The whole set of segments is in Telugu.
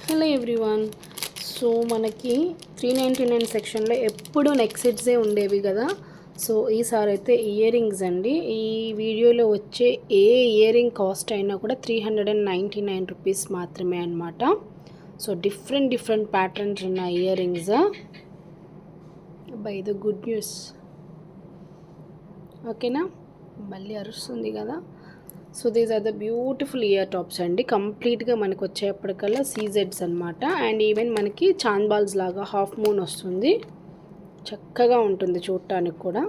Hello everyone. సో మనకి 399 సెక్షన్లో ఎప్పుడు నెక్ సెట్సే ఉండేవి కదా. సో ఈసారి అయితే ఇయర్ రింగ్స్ అండి. ఈ వీడియోలో వచ్చే ఏ ఇయర్ రింగ్ కాస్ట్ అయినా కూడా 399 రూపీస్ మాత్రమే అనమాట. సో డిఫరెంట్ ప్యాటర్న్స్ ఉన్న ear rings. By the good news, ఓకేనా, మళ్ళీ అరుస్తుంది కదా. So these are the beautiful ear tops అండి. కంప్లీట్గా మనకు వచ్చేప్పటికల్లా సీజెడ్స్ అనమాట. అండ్ ఈవెన్ మనకి చాంద్ బాల్స్ లాగా హాఫ్ మూన్ వస్తుంది, చక్కగా ఉంటుంది చూడటానికి కూడా.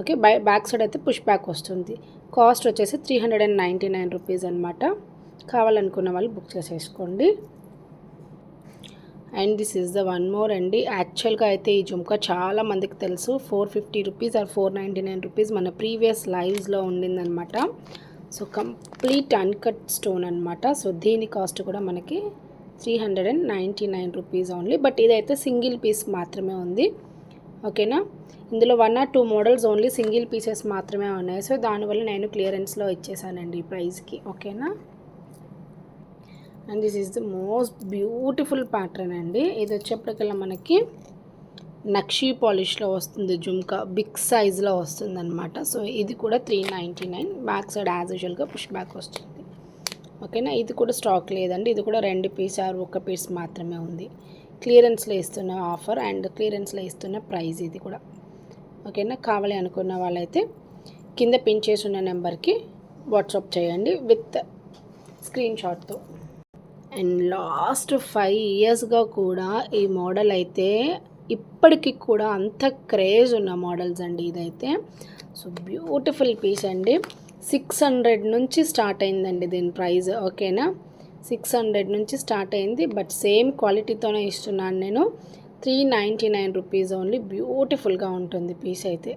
ఓకే, బ్యాక్ సైడ్ అయితే పుష్ బ్యాక్ వస్తుంది. కాస్ట్ వచ్చేసి 399 రూపీస్ అనమాట. కావాలనుకున్న వాళ్ళు బుక్ చేసేసుకోండి. And this is the one more అండి. యాక్చువల్గా అయితే ఈ జుమ్కా చాలా మందికి తెలుసు, 450 రూపీస్ ఆర్ 499 రూపీస్ మన ప్రీవియస్ లైవ్స్లో ఉండిందనమాట. సో కంప్లీట్ అన్కట్ స్టోన్ అనమాట. సో దీని కాస్ట్ కూడా మనకి 399 రూపీస్ ఓన్లీ. బట్ ఇదైతే సింగిల్ పీస్ మాత్రమే ఉంది, ఓకేనా. ఇందులో 1 or 2 models only single pieces మాత్రమే ఉన్నాయి. సో దానివల్ల నేను క్లియరెన్స్లో ఇచ్చేసానండి ఈ ప్రైస్కి, ఓకేనా. And this is the most beautiful pattern అండి. ఇది వచ్చేప్పటికల్లా మనకి నక్షీ పాలిష్లో వస్తుంది జుమ్కా, బిగ్ సైజ్లో వస్తుంది అనమాట. సో ఇది కూడా 399. బ్యాక్ సైడ్ యాజ్ యూజువల్గా పుష్ బ్యాక్ వస్తుంది, ఓకేనా. ఇది కూడా స్టాక్ లేదండి, ఇది కూడా 2 పీస్ ఆర్ 1 పీస్ మాత్రమే ఉంది. క్లియరెన్స్లో ఇస్తున్న ఆఫర్ అండ్ క్లియరెన్స్లో ఇస్తున్న ప్రైస్ ఇది కూడా, ఓకేనా. కావాలి అనుకున్న వాళ్ళైతే కింద పిన్ చేసి ఉన్న నెంబర్కి వాట్సాప్ చేయండి విత్ స్క్రీన్ షాట్తో. అండ్ లాస్ట్ 5 ఇయర్స్గా కూడా ఈ మోడల్ అయితే ఇప్పటికి కూడా అంత క్రేజ్ ఉన్న మోడల్స్ అండి ఇదైతే. సో బ్యూటిఫుల్ పీస్ అండి. 600 నుంచి స్టార్ట్ అయిందండి దీని ప్రైస్, ఓకేనా. 600 నుంచి స్టార్ట్ అయింది, బట్ సేమ్ క్వాలిటీతోనే ఇస్తున్నాను నేను. 399 రూపీస్ ఓన్లీ. బ్యూటిఫుల్గా ఉంటుంది పీస్ అయితే,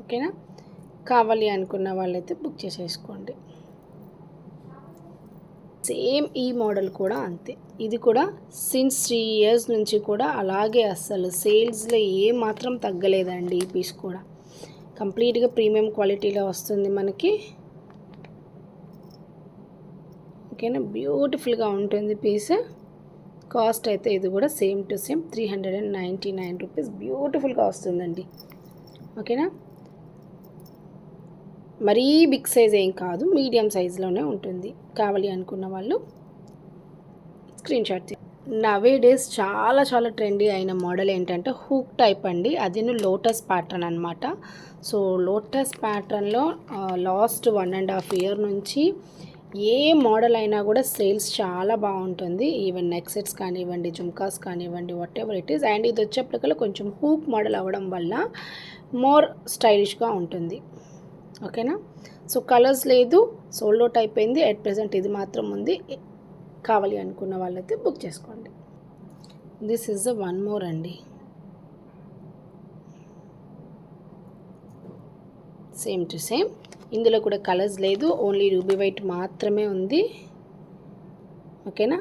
ఓకేనా. కావాలి అనుకున్న వాళ్ళైతే బుక్ చేసేసుకోండి. సేమ్ ఈ మోడల్ కూడా అంతే. ఇది కూడా సిన్స్ 3 ఇయర్స్ నుంచి కూడా అలాగే, అస్సలు సేల్స్లో ఏమాత్రం తగ్గలేదండి. ఈ పీస్ కూడా కంప్లీట్గా ప్రీమియం క్వాలిటీలో వస్తుంది మనకి, ఓకేనా. బ్యూటిఫుల్గా ఉంటుంది పీస్. కాస్ట్ అయితే ఇది కూడా సేమ్ టు సేమ్ 399 రూపీస్. బ్యూటిఫుల్గా వస్తుందండి, ఓకేనా. మరీ బిగ్ సైజ్ ఏం కాదు, మీడియం సైజులోనే ఉంటుంది. కావాలి అనుకున్న వాళ్ళు స్క్రీన్ షాట్. నవే డేస్ చాలా ట్రెండీ అయిన మోడల్ ఏంటంటే హూక్ టైప్ అండి. అది లోటస్ ప్యాటర్న్ అనమాట. సో లోటస్ ప్యాటర్న్లో లాస్ట్ 1.5 ఇయర్ నుంచి ఏ మోడల్ అయినా కూడా సేల్స్ చాలా బాగుంటుంది. ఈవెన్ నెక్ సెట్స్ కానివ్వండి, జుమ్కాస్ కానివ్వండి, what ever it is. And ఇది వచ్చేప్పటికల్లా కొంచెం హూక్ మోడల్ అవ్వడం వల్ల మోర్ స్టైలిష్గా ఉంటుంది, ఓకేనా. సో కలర్స్ లేదు, సోల్డ్ అవుట్ అయిపోయింది. అట్ ప్రెజెంట్ ఇది మాత్రం ఉంది. కావాలి అనుకున్న వాళ్ళైతే బుక్ చేసుకోండి. This is the one more అండి. Same to same. ఇందులో కూడా కలర్స్ లేదు, ఓన్లీ రూబీ వైట్ మాత్రమే ఉంది, ఓకేనా.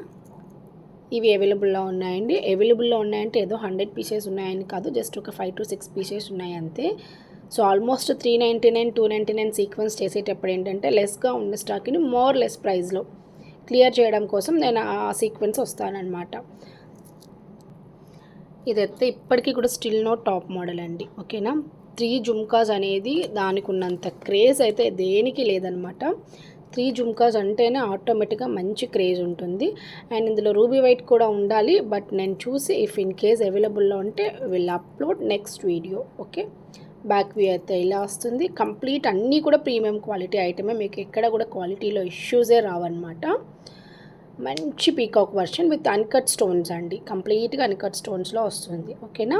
ఇవి అవైలబుల్లో ఉన్నాయండి. అవైలబుల్లో ఉన్నాయంటే ఏదో 100 పీసెస్ ఉన్నాయని కాదు, జస్ట్ ఒక 5 to 6 పీసెస్ ఉన్నాయి అంతే. సో ఆల్మోస్ట్ 399, 299 సీక్వెన్స్ చేసేటప్పుడు ఏంటంటే లెస్గా ఉన్న స్టాక్ని మోర్ లెస్ ప్రైస్లో క్లియర్ చేయడం కోసం నేను ఆ సీక్వెన్స్ వస్తానన్నమాట. ఇదైతే ఇప్పటికీ కూడా స్టిల్ నో టాప్ మోడల్ అండి, ఓకేనా. 3 జుమ్కాస్ అనేది దానికి ఉన్నంత క్రేజ్ అయితే దేనికి లేదనమాట. 3 జుమ్కాస్ అంటేనే ఆటోమేటిక్గా మంచి క్రేజ్ ఉంటుంది. అండ్ ఇందులో రూబీ వైట్ కూడా ఉండాలి, బట్ నేను చూసి ఇఫ్ ఇన్ కేస్ అవైలబుల్లో ఉంటే will upload next video, okay. Back view అయితే ఇలా వస్తుంది. కంప్లీట్ అన్నీ కూడా ప్రీమియం క్వాలిటీ ఐటమే, మీకు ఎక్కడ కూడా క్వాలిటీలో ఇష్యూసే రావన్నమాట. మంచి peacock version with uncut stones అండి. కంప్లీట్గా అన్కట్ స్టోన్స్లో వస్తుంది, ఓకేనా.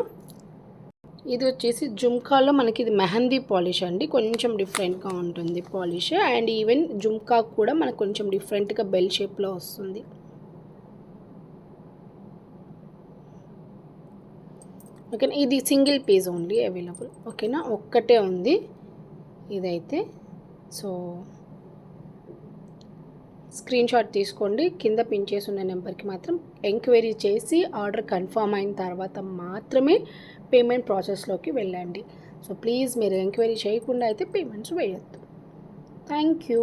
ఇది వచ్చేసి జుమ్కాలో మనకి ఇది మెహందీ పాలిష్ అండి. కొంచెం డిఫరెంట్గా ఉంటుంది పాలిష్. అండ్ ఈవెన్ జుమ్కా కూడా మనకు కొంచెం డిఫరెంట్గా బెల్ షేప్లో వస్తుంది, ఓకేనా. ఇది సింగిల్ పీస్ ఓన్లీ అవైలబుల్, ఓకేనా. ఒక్కటే ఉంది ఇదైతే. సో స్క్రీన్ షాట్ తీసుకోండి, కింద పిన్ చేసి ఉన్న నెంబర్కి మాత్రం ఎంక్వైరీ చేసి ఆర్డర్ కన్ఫర్మ్ అయిన తర్వాత మాత్రమే పేమెంట్ ప్రాసెస్లోకి వెళ్ళండి. సో ప్లీజ్ మీరు ఎంక్వైరీ చేయకుండా అయితే పేమెంట్స్ వేయొద్దు. Thank you.